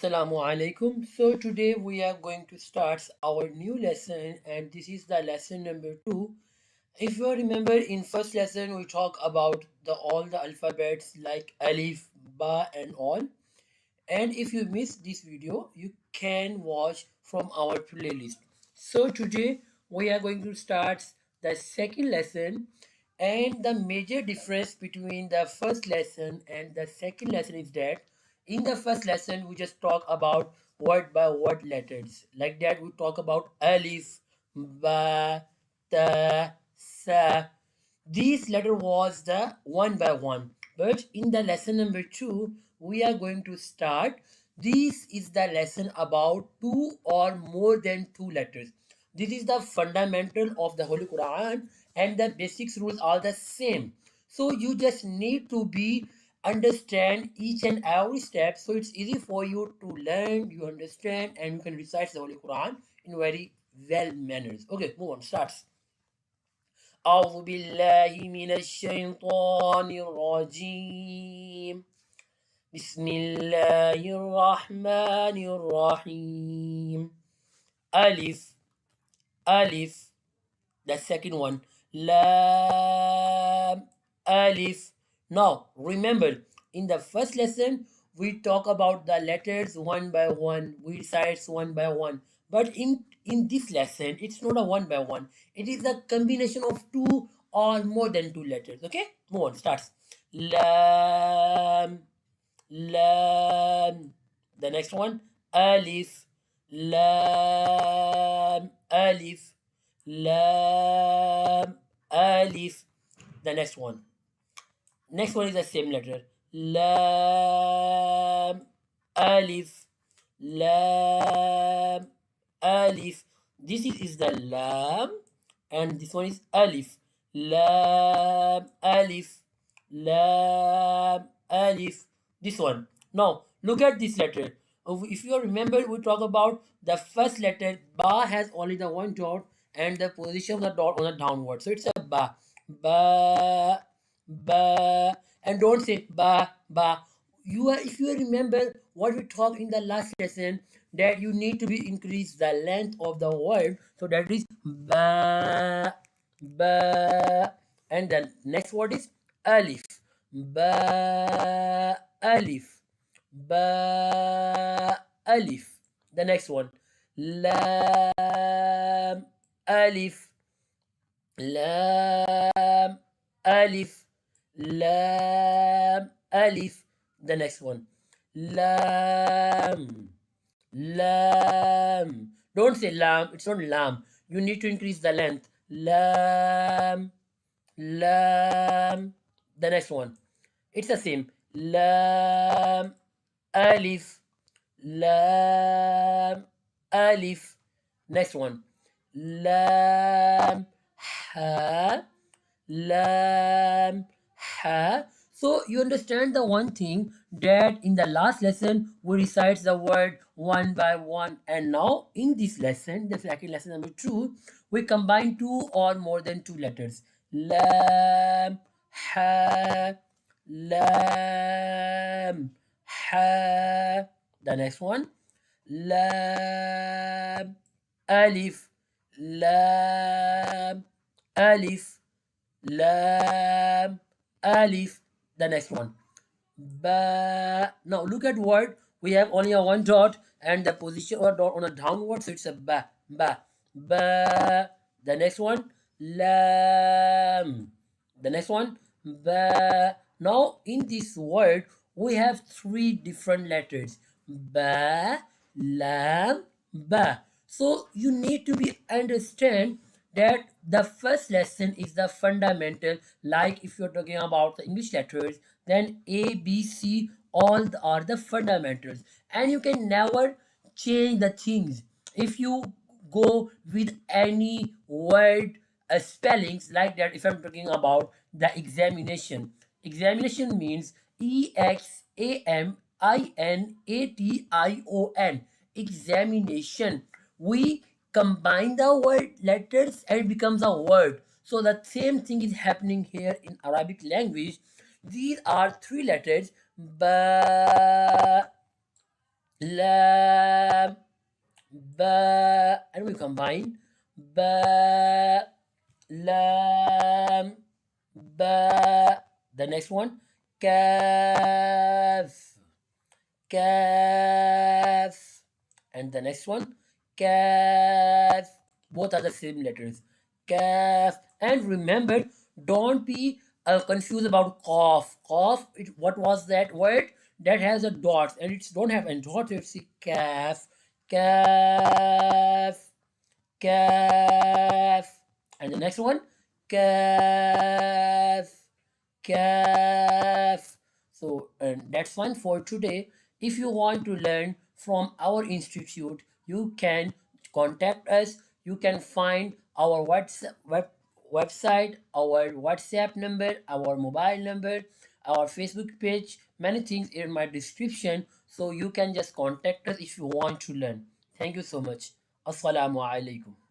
Assalamu alaikum. So today we are going to start our new lesson and this is the lesson number 2. If you remember in first lesson we talk about all the alphabets like alif, ba and all. And if you missed this video, you can watch from our playlist. So today we are going to start the second lesson, and the major difference between the first lesson and the second lesson is that in the first lesson we just talk about word by word letters. Like that we talk about alif, ba, ta, sa. These letter was the one by one. But in the lesson number 2, we are going to start. This is the lesson about two or more than two letters. This is the fundamental of the Holy Quran, and the basics rules are the same. So you just need to be understand each and every step, so it's easy for you to learn, you understand, and you can recite the Holy Quran in very well manners. Okay, move on, starts. أعوذ بالله من الشيطان الرجيم بسم الله الرحمن الرحيم ألف ألف. The second one, Lam Alif. Now remember, in the first lesson we talk about the letters one by one, we recite one by one. But in this lesson, it's not a one by one. It is a combination of two or more than two letters. Okay, move on. Starts. Lam Lam. The next one, Alif Lam Alif Lam Alif. The next one. Next one is the same letter. Lam Alif Lam Alif. This is the Lam, and this one is Alif. Lam Alif Lam Alif. This one. Now look at this letter. If you remember, we talk about the first letter. Ba has only the one dot and the position of the dot on the downward. So it's a ba. Ba ba. And don't say ba ba. If you remember what we talked in the last lesson, that you need to be increase the length of the word, so that is ba ba. And the next word is alif. Ba alif Ba Alif. The next one, Lam Alif Lam Alif Lam Alif. The next one, Lam Lam. Don't say lam, it's not lam. You need to increase the length. Lam Lam. The next one, it's the same. Lam Alif Lam Alif. Next one, Lam Ha Lam Ha. So you understand the one thing, that in the last lesson we recite the word one by one, and now in this lesson, the second lesson number 2, we combine two or more than two letters. Lam Ha Lam Ha. The next one, Lam Alif Lam Alif Lam Alif. The next one, Ba. Now look at word. We have only a one dot and the position of dot on a downward, so it's a ba ba ba. The next one, Lam. The next one, Ba. Now in this word we have three different letters, Ba, Lam, Ba. So you need to be understand that the first lesson is the fundamental. Like if you're talking about the English letters, then A, B, C, all are the fundamentals, and you can never change the things. If you go with any word spellings like that, if I'm talking about the examination, examination means examination, examination. We combine the word letters and it becomes a word. So the same thing is happening here in Arabic language. These are three letters: ba, lam, ba, and we combine ba, lam, ba. The next one, kaf, kaf, and the next one, kaf. Both are the same letters, kaf. And remember, don't be confused about cough. Cough. What was that word? That has a dot, and it's don't have any dot. It's a calf, calf, calf, and the next one, calf, calf. So, and that's fine for today. If you want to learn from our institute, you can contact us. You can find our website, our WhatsApp number, our mobile number, our Facebook page, many things in my description. So you can just contact us if you want to learn. Thank you so much. Assalamu alaikum.